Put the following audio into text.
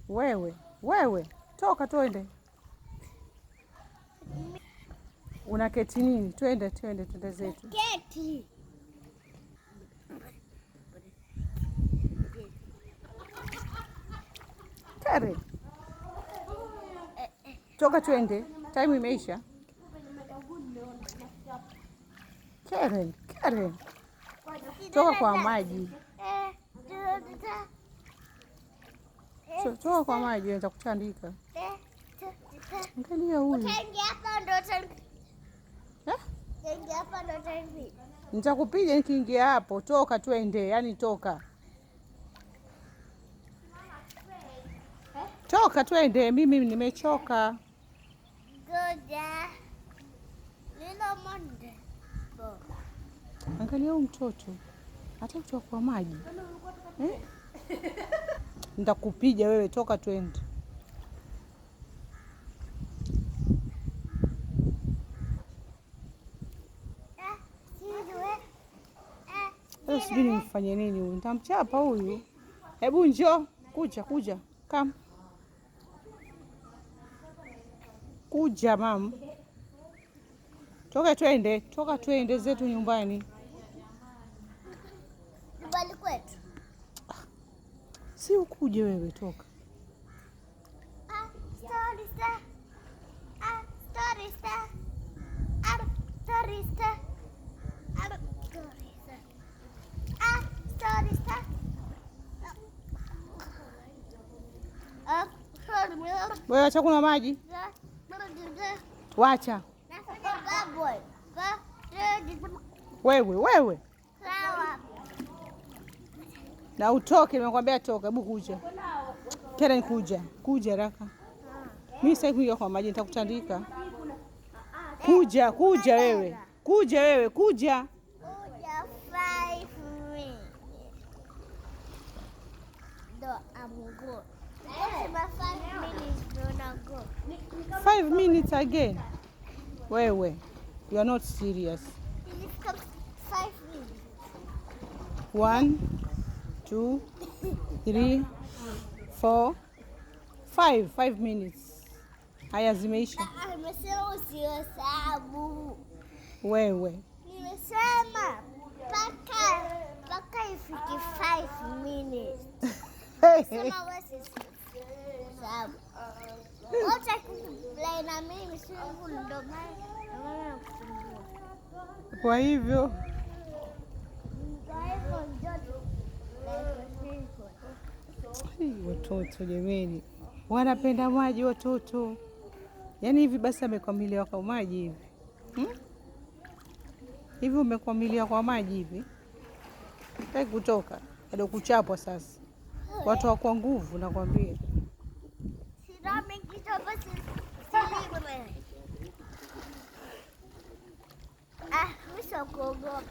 Wewe toka twende. Unaketi nini? Twende zetu. Keti. Karen. Toka twende. Time imeisha. Karen. Toka kwa maji. Toka kwa maji, naweza kutandika. Angalia huyu. Nitakupiga nikiingia hapo. Toka twende, yani toka. Toka twende, mimi nimechoka. Angalia huyu mtoto. Hata kutoka kwa maji. Nitakupiga wewe, toka twende. Sijui nimfanye nini huyu. Nitamchapa huyu. Hebu njoo, kuja. Come. Kuja mama. Toka twende zetu nyumbani. Nyumbani kwetu. Si ukuje wewe, toka. Story star. Wewe acha kunywa maji. Wacha. Wewe. Na utoke, nimekwambia toka. Hebu kuja. Karen, kuja haraka. Mimi sasa kuingia kwa maji nitakutandika. Kuja wewe. Kuja. 5 minutes. No, I'm good. 5 minutes, don't go. 5 minutes again. Wewe, you are not serious. It comes 5 minutes. 1, 2, 3, 4, 5. 5 minutes. Haya zimeisha. Nimesema usihesabu. Wewe. Nimesema mpaka ifike 5 minutes. Sema wewe usihesabu. Wacha kuplay na mimi sio ndo maana kusumbua. Kwa hivyo watoto jameni, wanapenda maji watoto. Yaani hivi basi amekwamilia kwa maji hivi. Hivi umekwamilia kwa maji hivi. Hataki kutoka. Bado kuchapwa sasa. Watu wa kwa nguvu nakwambia. Sirame kichapa sisi. Mimi sio kuogopa.